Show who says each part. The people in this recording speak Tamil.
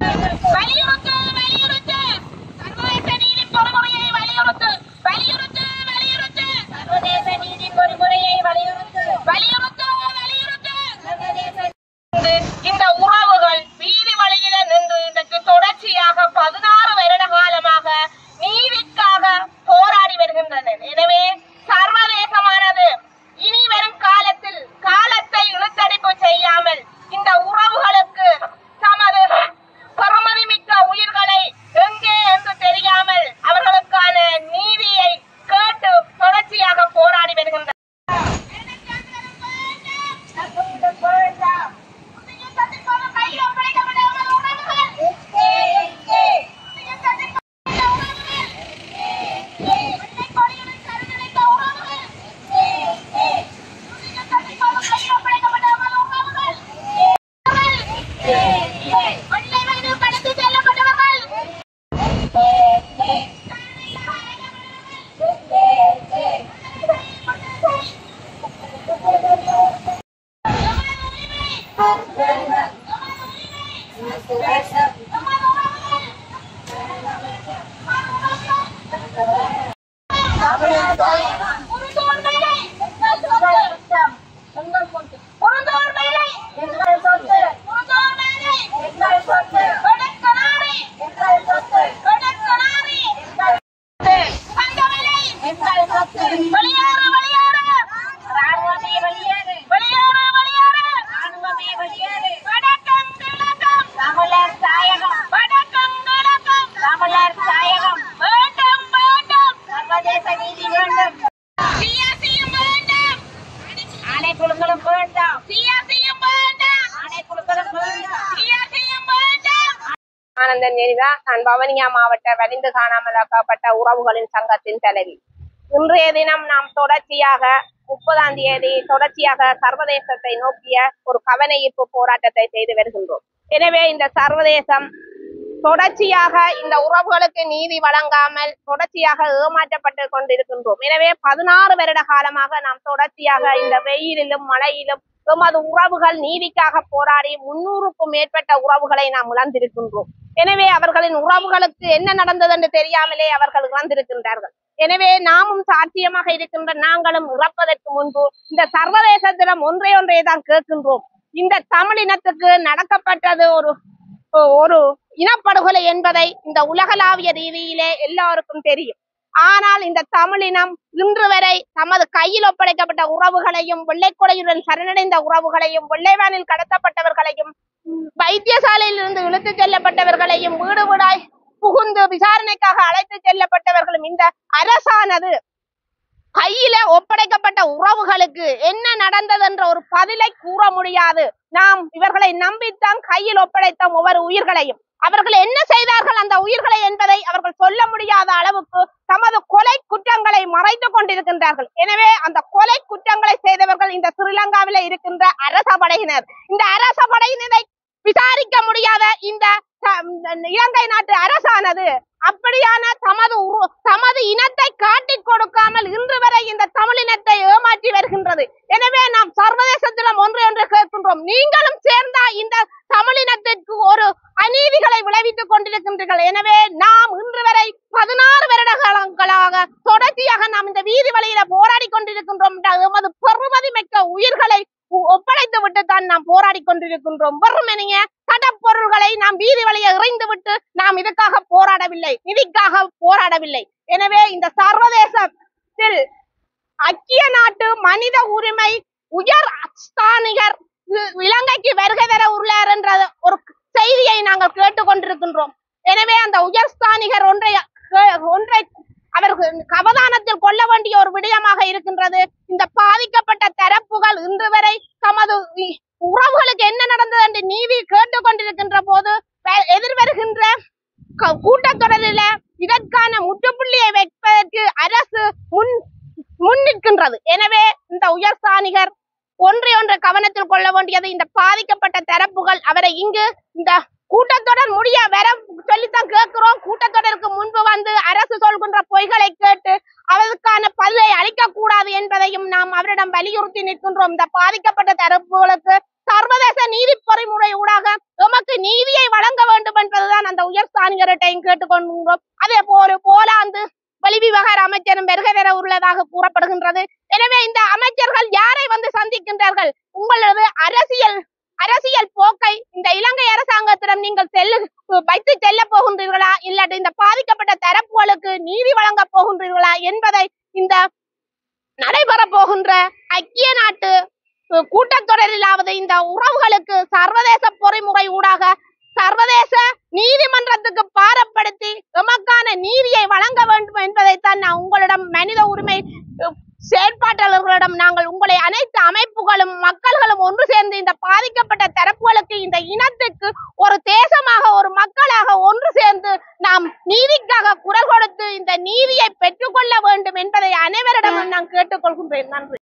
Speaker 1: வலியுறுத்து வலியுறுத்து சர்வதேச நீதி பொறிமுறையை வலியுறுத்து வலியுறுத்து வலியுறுத்து சர்வதேச நீதி பொறிமுறையை வலியுறுத்து வலியுறுத்து வலியுறுத்து சர்வதேச இந்த உறவுகள் வீதி வழியில நின்று இன்றைக்கு தொடர்ச்சியாக 16 வருட காலமாக நீதிக்காக போராடி வருகின்றன. எனவே சர்வதேசமானது இனி வரும் காலத்தில் காலத்தை இழுத்தடிப்பு செய்யாமல் இந்த உறவுகளுக்கு தமது பெருமதிமிக்க உயிர்களை எங்கே என்று தெரியாமல் அவர்களுக்கான நீதியை கேட்டு தொடர்ச்சியாக போராடி வருகின்றனர். நான் வவுனியா மாவட்ட வலிந்து காணாமலாக்கப்பட்ட உறவுகளின் சங்கத்தின் தலைவி. இன்றைய தினம் நாம் தொடர்ச்சியாக 30ஆம் தேதி தொடர்ச்சியாக சர்வதேசத்தை நோக்கிய ஒரு கவன ஈர்ப்பு போராட்டத்தை செய்து வருகின்றோம். எனவே இந்த சர்வதேசம் தொடர்ச்சியாக இந்த உறவுகளுக்கு நீதி வழங்காமல் தொடர்ச்சியாக ஏமாற்றப்பட்டு கொண்டிருக்கின்றோம். எனவே 16 வருட காலமாக நாம் தொடர்ச்சியாக இந்த வெயிலிலும் மழையிலும் எமது உறவுகள் நீதிக்காக போராடி 300க்கும் மேற்பட்ட உறவுகளை நாம் இழந்திருக்கின்றோம். எனவே அவர்களின் உறவுகளுக்கு என்ன நடந்தது என்று தெரியாமலே அவர்கள் இறந்திருக்கின்றார்கள். எனவே நாமும் சாட்சியமாக இருக்கின்ற நாங்களும் இறப்பதற்கு முன்பு இந்த சர்வதேசத்திடம் ஒன்றை தான் கேட்கின்றோம். இந்த தமிழ் இனத்துக்கு நடக்கப்பட்டது ஒரு இனப்படுகொலை என்பதை இந்த உலகளாவிய ரீதியிலே எல்லாருக்கும் தெரியும். ஆனால் இந்த தமிழினம் இன்று வரை தமது கையில் ஒப்படைக்கப்பட்ட உறவுகளையும் வெள்ளைக்கொலையுடன் சரணடைந்த உறவுகளையும் வெள்ளைவானில் கடத்தப்பட்டவர்களையும் வைத்தியசாலையில் இருந்து இழுத்துச் செல்லப்பட்டவர்களையும் வீடு வீடாய் புகுந்து விசாரணைக்காக அழைத்து செல்லப்பட்டவர்களும் இந்த அரசானது கையில ஒப்படைக்கப்பட்ட உறவுகளுக்கு என்ன நடந்தது என்ற ஒரு பதிலை கூற முடியாது. நாம் இவர்களை நம்பித்தான் கையில் ஒப்படைத்த ஒவ்வொரு உயிர்களையும் அவர்கள் என்ன செய்தார்கள் அந்த உயிர்களை என்பதை அவர்கள் சொல்ல முடியாத அளவுக்கு தமது கொலை குற்றங்களை மறைத்து கொண்டிருக்கின்றார்கள். எனவே அந்த கொலை குற்றங்களை செய்தவர்கள் இந்த ஸ்ரீலங்காவில இருக்கின்ற அரச படையினர். இந்த அரச படையினரை விசாரிக்க முடியாத இந்த இலங்கை நாட்டு அரசானது அப்படியான தமது இனத்தை காட்டிக் கொடுக்காமல் இன்று வரை இந்த தமிழினத்தை ஏமாற்றி வருகின்றது. எனவே நாம் சர்வதேசத்திடம் ஒன்று கேட்கின்றோம், நீங்களும் சேர்ந்தா இந்த தமிழினத்திற்கு ஒரு அநீதிகளை விளைவித்துக் கொண்டிருக்கின்றீர்கள். எனவே நாம் இன்று வரை 16 வருட காலங்களாக தொடர்ச்சியாக நாம் இந்த வீதி வழியில போராடி கொண்டிருக்கின்றோம். எமது பெருமதி மிக்க உயிர்களை ஒப்படைத்து விட்டு தான் நாம் போராடி கொண்டிருக்கின்றோம். வெறுமனைய கடப்பொருள்களை நாம் வீதி வழியை இறைந்து விட்டு நாம் இதுக்காக போராடவில்லை, நிதிக்காக போராடவில்லை. எனவே இந்த சர்வதேசத்தில் ஐக்கிய நாட்டு மனித உரிமை உயர் ஸ்தானிகர் இலங்கைக்கு வருகை தர உள்ளார் என்ற ஒரு செய்தியை நாங்கள் கேட்டுக்கொண்டிருக்கின்றோம். எனவே அந்த உயர் ஸ்தானிகர் ஒன்றை அவர்கள் அவதானத்தில் கொள்ள வேண்டிய ஒரு விடயமாக இருக்கின்றது. இந்த பாதிக்கப்பட்ட தரப்புகள் இன்று வரை தமது உறவுகளுக்கு என்ன நடந்தது என்று நீதி கேட்டுக்கொண்டிருக்கின்ற போது எதிர்வருகின்ற கூட்டத்தொடரில் இதற்கான முற்றுப்புள்ளியை வைப்பதற்கு அரசு முன்னிற்கின்றது. எனவே இந்த உயர் ஸ்தானிகர் ஒன்றை கவனத்தில் கொள்ள வேண்டியது, இந்த பாதிக்கப்பட்ட தரப்புகள் அவரை இங்கு இந்த கூட்டத்தொடர் முடிய வர சொல்லித்தான் கேட்கிறோம். கூட்டத்தொடருக்கு முன்பு வந்து அரசு சொல்கின்ற பொய்களை கேட்டு அவருக்கான பதிலை அளிக்க கூடாது என்பதையும் நாம் அவரிடம் வலியுறுத்தி நிற்கின்றோம். இந்த பாதிக்கப்பட்ட தரப்புகளுக்கு சர்வதேச நீதி பொறிமுறை ஊடாக எமக்கு நீதியை வழங்க வேண்டும் என்பதை ஞானசானிகர்கிட்டையும் கேட்டுக்கொள்கின்றோம். அதே போலாந்து வெளிவிவகார அமைச்சரும் வருகை தர உள்ளதாக கூறப்படுகின்றது. எனவே இந்த அமைச்சர்கள் யாரை வந்து சந்திக்கின்றார்கள்? உங்களது அரசியல் போக்கை இந்த இலங்கை அரசாங்கத்திடம் நீங்கள் வைத்து செல்ல போகின்றீர்களா, இல்லாட்டி இந்த பாதிக்கப்பட்ட தரப்புகளுக்கு நீதி வழங்க போகின்றீர்களா என்பதை இந்த நடைபெற போகின்ற ஐக்கிய நாட்டு கூட்டத்தொடரிலாவது இந்த உறவுகளுக்கு சர்வதேச பொறிமுறை ஊடாக சர்வதேச நீதிமன்றத்துக்கு பாரப்படுத்தி எமக்கான நீதியை வழங்க வேண்டும் என்பதைத்தான் நான் உங்களிடம் மனித உரிமை செயற்பாட்டாளர்களிடம் நாங்கள் உங்களை அனைத்து அமைப்புகளும் மக்கள்களும் ஒன்று சேர்ந்து இந்த பாதிக்கப்பட்ட தரப்புகளுக்கு இந்த இனத்துக்கு ஒரு தேசமாக ஒரு மக்களாக ஒன்று சேர்ந்து நாம் நீதிக்காக குரல் கொடுத்து இந்த நீதியை பெற்றுக்கொள்ள வேண்டும் என்பதை அனைவரிடமும் நான் கேட்டுக்கொள்கின்றேன். நன்றி.